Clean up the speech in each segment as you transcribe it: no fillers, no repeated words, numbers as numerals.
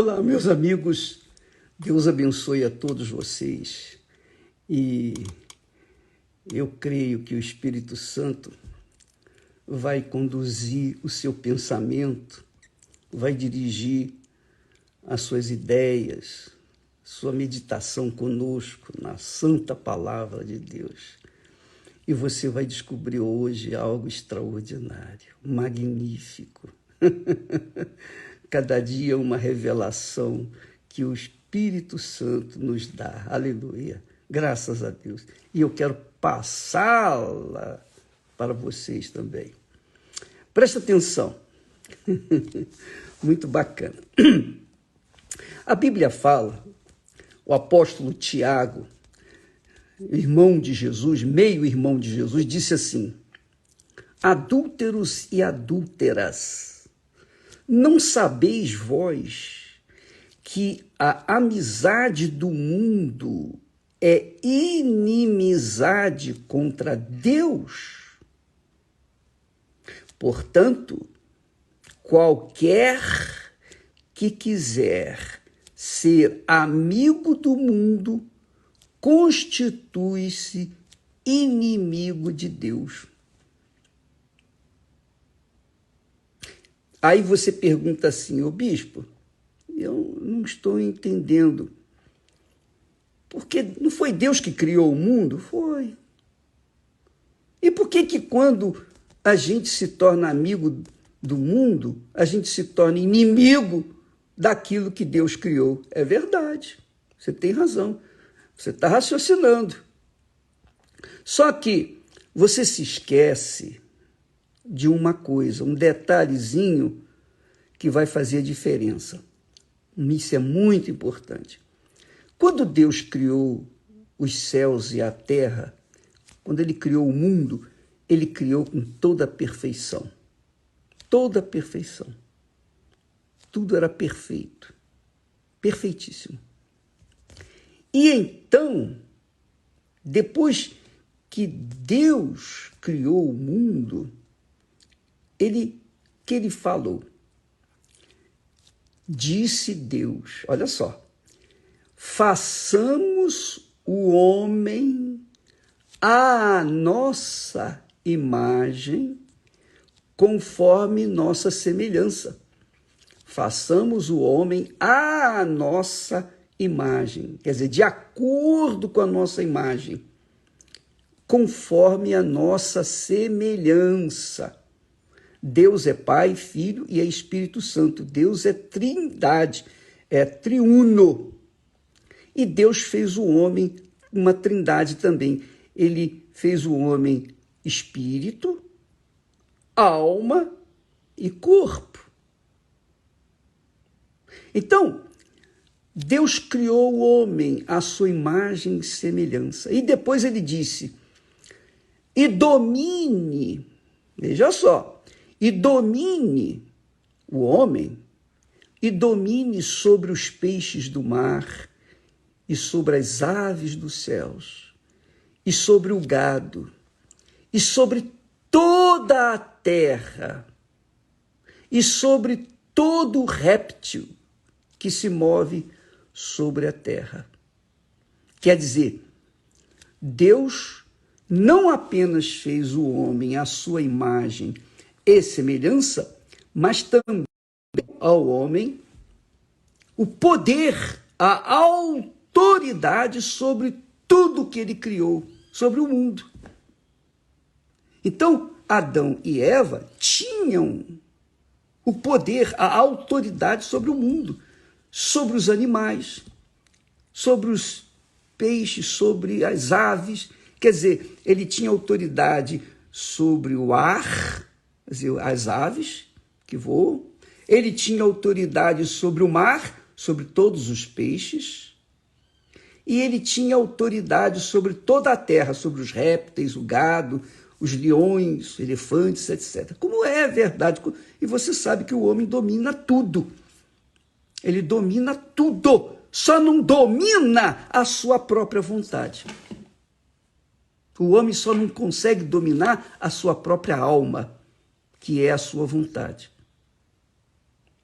Olá, meus amigos, Deus abençoe a todos vocês e eu creio que o Espírito Santo vai conduzir o seu pensamento, vai dirigir as suas ideias, sua meditação conosco na santa palavra de Deus. E você vai descobrir hoje algo extraordinário, magnífico. Cada dia uma revelação que o Espírito Santo nos dá. Aleluia. Graças a Deus. E eu quero passá-la para vocês também. Presta atenção. Muito bacana. A Bíblia fala, o apóstolo Tiago, irmão de Jesus, meio-irmão de Jesus, disse assim: adúlteros e adúlteras, não sabeis vós que a amizade do mundo é inimizade contra Deus? Portanto, qualquer que quiser ser amigo do mundo constitui-se inimigo de Deus. Aí você pergunta assim: ô bispo, eu não estou entendendo. Porque não foi Deus que criou o mundo? Foi. E por que quando a gente se torna amigo do mundo, a gente se torna inimigo daquilo que Deus criou? É verdade, você tem razão. Você está raciocinando. Só que você se esquece de uma coisa, um detalhezinho que vai fazer a diferença. Isso é muito importante. Quando Deus criou os céus e a terra, quando Ele criou o mundo, Ele criou com toda a perfeição. Toda a perfeição. Tudo era perfeito. Perfeitíssimo. E então, depois que Deus criou o mundo, Ele falou, disse Deus, olha só, façamos o homem à nossa imagem, conforme nossa semelhança. Façamos o homem à nossa imagem, quer dizer, de acordo com a nossa imagem, conforme a nossa semelhança. Deus é Pai, Filho e é Espírito Santo. Deus é trindade, é triuno. E Deus fez o homem uma trindade também. Ele fez o homem espírito, alma e corpo. Então, Deus criou o homem à sua imagem e semelhança. E depois ele disse, e domine, veja só, e domine o homem, e domine sobre os peixes do mar, e sobre as aves dos céus, e sobre o gado, e sobre toda a terra, e sobre todo o réptil que se move sobre a terra. Quer dizer, Deus não apenas fez o homem à sua imagem e semelhança, mas também ao homem o poder, a autoridade sobre tudo que ele criou, sobre o mundo. Então, Adão e Eva tinham o poder, a autoridade sobre o mundo, sobre os animais, sobre os peixes, sobre as aves. Quer dizer, ele tinha autoridade sobre o ar, quer dizer, as aves que voam. Ele tinha autoridade sobre o mar, sobre todos os peixes. E ele tinha autoridade sobre toda a terra, sobre os répteis, o gado, os leões, elefantes, etc. Como é verdade. E você sabe que o homem domina tudo. Ele domina tudo, só não domina a sua própria vontade. O homem só não consegue dominar a sua própria alma, que é a sua vontade.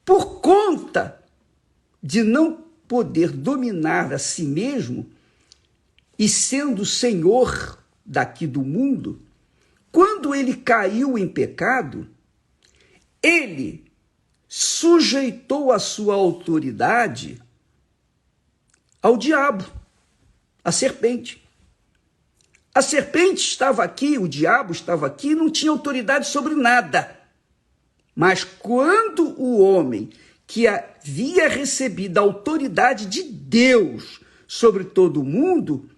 Por conta de não poder dominar a si mesmo e sendo senhor daqui do mundo, quando ele caiu em pecado, ele sujeitou a sua autoridade ao diabo, à serpente. A serpente estava aqui, o diabo estava aqui, não tinha autoridade sobre nada. Mas quando o homem que havia recebido a autoridade de Deus sobre todo o mundo,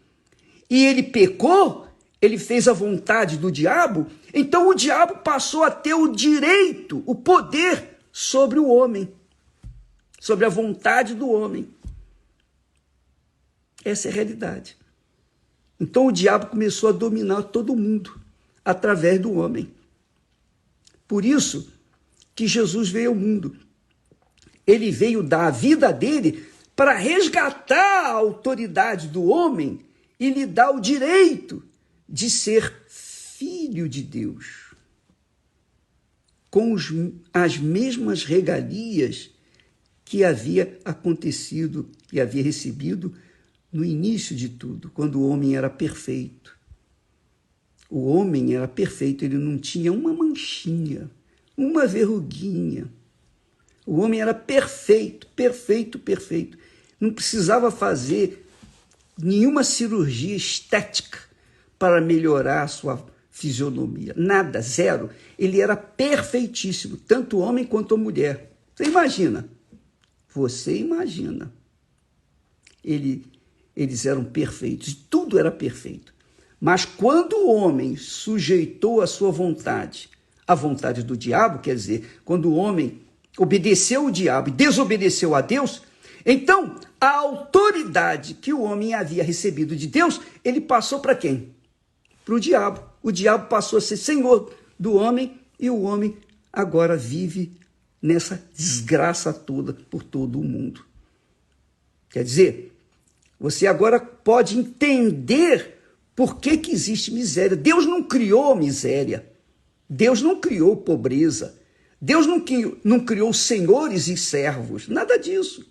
e ele pecou, ele fez a vontade do diabo, então o diabo passou a ter o direito, o poder sobre o homem, sobre a vontade do homem. Essa é a realidade. Então o diabo começou a dominar todo mundo através do homem. Por isso que Jesus veio ao mundo. Ele veio dar a vida dele para resgatar a autoridade do homem e lhe dar o direito de ser filho de Deus, com as mesmas regalias que havia acontecido, que havia recebido no início de tudo, quando o homem era perfeito. O homem era perfeito, ele não tinha uma manchinha, uma verruguinha. O homem era perfeito, perfeito, perfeito. Não precisava fazer nenhuma cirurgia estética para melhorar a sua fisionomia. Nada, zero. Ele era perfeitíssimo, tanto o homem quanto a mulher. Você imagina? Você imagina. Eles eram perfeitos, tudo era perfeito. Mas quando o homem sujeitou a sua vontade à vontade do diabo, quer dizer, quando o homem obedeceu o diabo e desobedeceu a Deus, então a autoridade que o homem havia recebido de Deus, ele passou para quem? Para o diabo. O diabo passou a ser senhor do homem e o homem agora vive nessa desgraça toda por todo o mundo. Quer dizer, você agora pode entender por que existe miséria. Deus não criou miséria. Deus não criou pobreza. Deus não criou senhores e servos. Nada disso.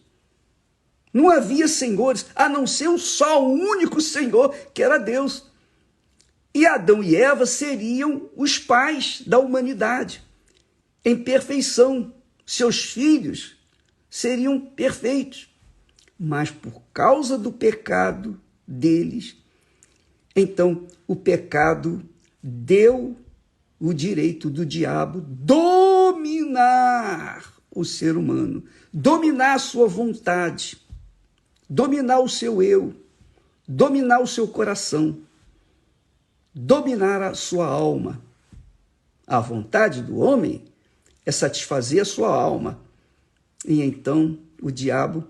Não havia senhores, a não ser só o único Senhor, que era Deus. E Adão e Eva seriam os pais da humanidade, em perfeição. Seus filhos seriam perfeitos. Mas por causa do pecado deles, então o pecado deu o direito do diabo dominar o ser humano, dominar a sua vontade, dominar o seu eu, dominar o seu coração, dominar a sua alma. A vontade do homem é satisfazer a sua alma. E então o diabo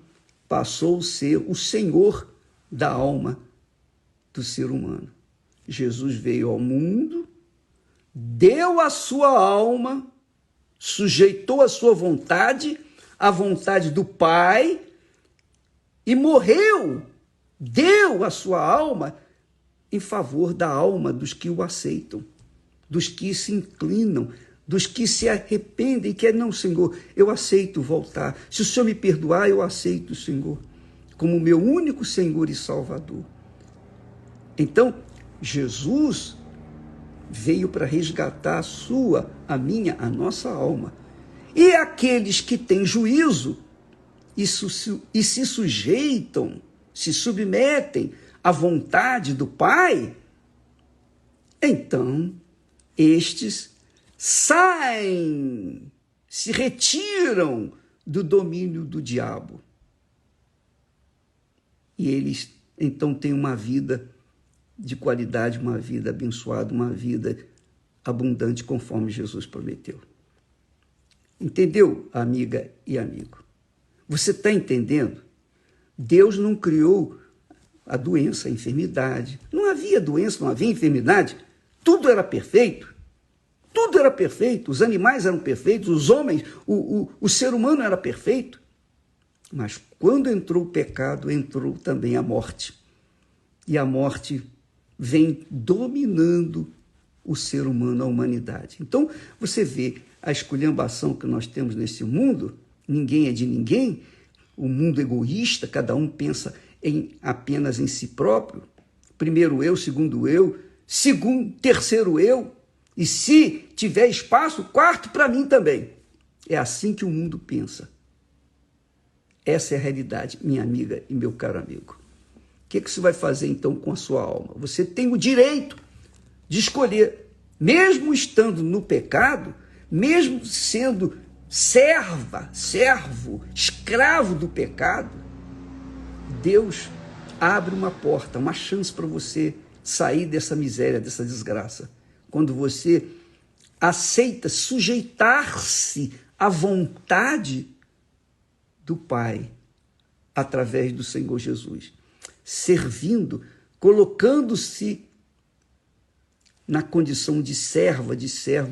passou a ser o senhor da alma do ser humano. Jesus veio ao mundo, deu a sua alma, sujeitou a sua vontade à vontade do Pai e morreu, deu a sua alma em favor da alma dos que o aceitam, dos que se inclinam, dos que se arrependem e querem, não, Senhor, eu aceito voltar. Se o Senhor me perdoar, eu aceito o Senhor como meu único Senhor e Salvador. Então, Jesus veio para resgatar a minha, a nossa alma. E aqueles que têm juízo e se sujeitam, se submetem à vontade do Pai, então estes saem, se retiram do domínio do diabo. E eles então têm uma vida de qualidade, uma vida abençoada, uma vida abundante, conforme Jesus prometeu. Entendeu, amiga e amigo? Você está entendendo? Deus não criou a doença, a enfermidade. Não havia doença, não havia enfermidade. Tudo era perfeito. Tudo era perfeito. Os animais eram perfeitos, os homens, o ser humano era perfeito. Mas quando entrou o pecado, entrou também a morte. E a morte vem dominando o ser humano, a humanidade. Então, você vê a esculhambação que nós temos nesse mundo, ninguém é de ninguém, o mundo egoísta, cada um pensa apenas em si próprio. Primeiro eu, segundo, terceiro eu, e se tiver espaço, quarto para mim também. É assim que o mundo pensa. Essa é a realidade, minha amiga e meu caro amigo. O que você vai fazer então com a sua alma? Você tem o direito de escolher, mesmo estando no pecado, mesmo sendo servo, escravo do pecado, Deus abre uma porta, uma chance para você sair dessa miséria, dessa desgraça. Quando você aceita sujeitar-se à vontade do Pai, através do Senhor Jesus, servindo, colocando-se na condição de servo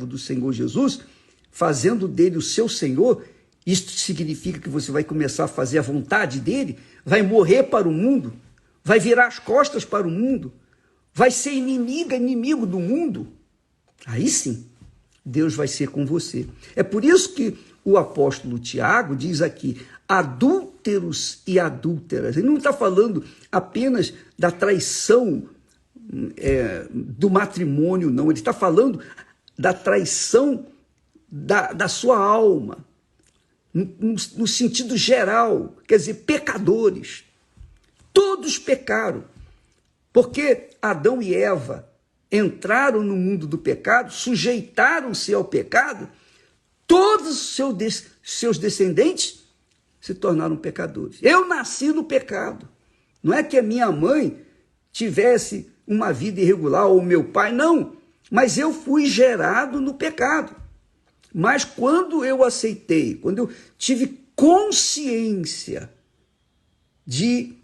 do Senhor Jesus, fazendo dele o seu Senhor. Isto significa que você vai começar a fazer a vontade dele, vai morrer para o mundo, vai virar as costas para o mundo, vai ser inimigo do mundo. Aí sim, Deus vai ser com você. É por isso que o apóstolo Tiago diz aqui, adúlteros e adúlteras. Ele não está falando apenas da traição do matrimônio, não. Ele está falando da traição da sua alma, no sentido geral, quer dizer, pecadores. Todos pecaram, porque Adão e Eva entraram no mundo do pecado, sujeitaram-se ao pecado, todos os seus descendentes se tornaram pecadores. Eu nasci no pecado. Não é que a minha mãe tivesse uma vida irregular, ou meu pai, não. Mas eu fui gerado no pecado. Mas quando eu aceitei, quando eu tive consciência de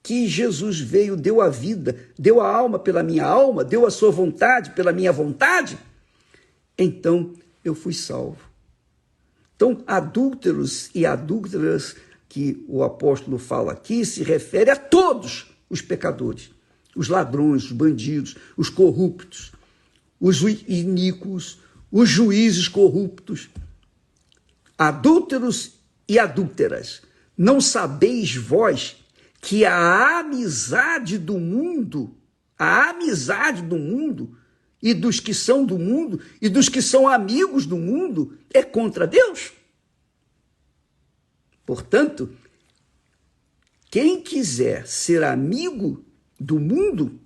que Jesus veio, deu a vida, deu a alma pela minha alma, deu a sua vontade pela minha vontade, então eu fui salvo. Então, adúlteros e adúlteras, que o apóstolo fala aqui, se refere a todos os pecadores, os ladrões, os bandidos, os corruptos, os iníquos, os juízes corruptos. Adúlteros e adúlteras, não sabeis vós que a amizade do mundo e dos que são do mundo e dos que são amigos do mundo é contra Deus? Portanto, quem quiser ser amigo do mundo,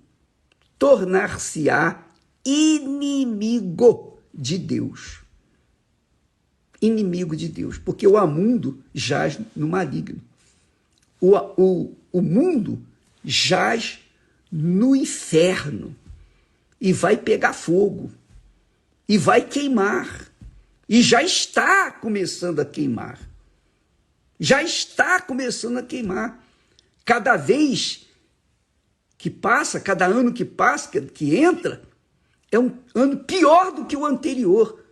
tornar-se-á inimigo de Deus. Inimigo de Deus, porque o mundo jaz no maligno. O mundo jaz no inferno e vai pegar fogo e vai queimar e já está começando a queimar. Já está começando a queimar. Cada vez que passa, cada ano que passa, que entra, é um ano pior do que o anterior.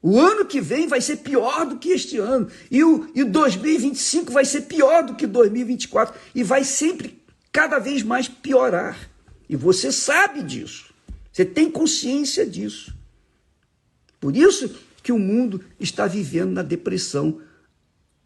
O ano que vem vai ser pior do que este ano. E 2025 vai ser pior do que 2024. E vai sempre, cada vez mais, piorar. E você sabe disso. Você tem consciência disso. Por isso que o mundo está vivendo na depressão.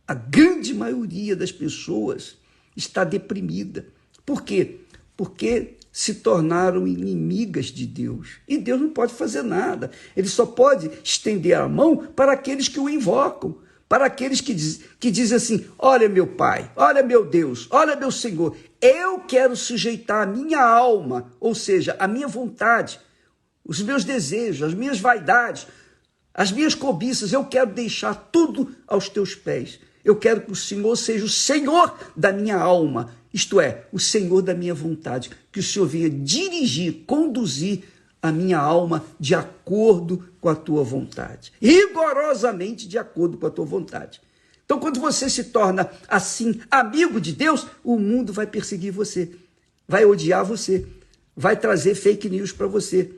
A grande maioria das pessoas está deprimida. Por quê? Porque se tornaram inimigas de Deus. E Deus não pode fazer nada. Ele só pode estender a mão para aqueles que o invocam, para aqueles que dizem assim, olha meu Pai, olha meu Deus, olha meu Senhor, eu quero sujeitar a minha alma, ou seja, a minha vontade, os meus desejos, as minhas vaidades, as minhas cobiças, eu quero deixar tudo aos teus pés. Eu quero que o Senhor seja o Senhor da minha alma, isto é, o Senhor da minha vontade, que o Senhor venha dirigir, conduzir a minha alma de acordo com a tua vontade, rigorosamente de acordo com a tua vontade. Então, quando você se torna assim, amigo de Deus, o mundo vai perseguir você, vai odiar você, vai trazer fake news para você.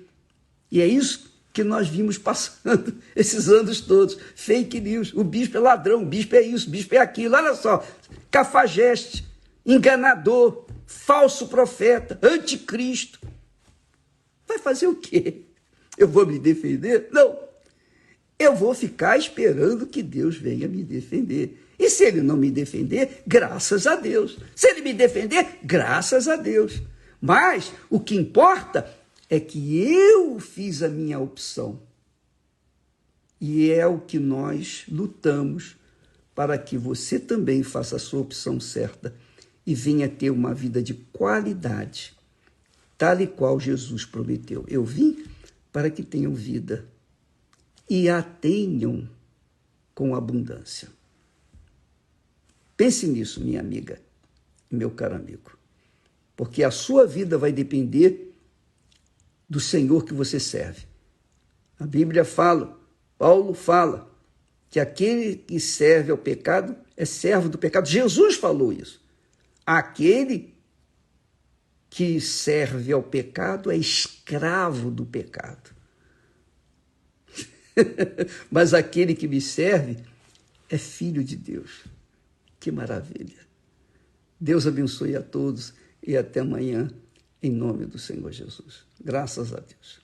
E é isso que nós vimos passando esses anos todos, fake news, o bispo é ladrão, o bispo é isso, o bispo é aquilo, olha só, cafajeste, enganador, falso profeta, anticristo. Vai fazer o quê? Eu vou me defender? Não. Eu vou ficar esperando que Deus venha me defender. E se ele não me defender, graças a Deus. Se ele me defender, graças a Deus. Mas o que importa é que eu fiz a minha opção. E é o que nós lutamos para que você também faça a sua opção certa e venha ter uma vida de qualidade, tal e qual Jesus prometeu. Eu vim para que tenham vida e a tenham com abundância. Pense nisso, minha amiga, meu caro amigo, porque a sua vida vai depender do Senhor que você serve. A Bíblia fala, Paulo fala, que aquele que serve ao pecado é servo do pecado. Jesus falou isso. Aquele que serve ao pecado é escravo do pecado. Mas aquele que me serve é filho de Deus. Que maravilha. Deus abençoe a todos e até amanhã, em nome do Senhor Jesus. Graças a Deus.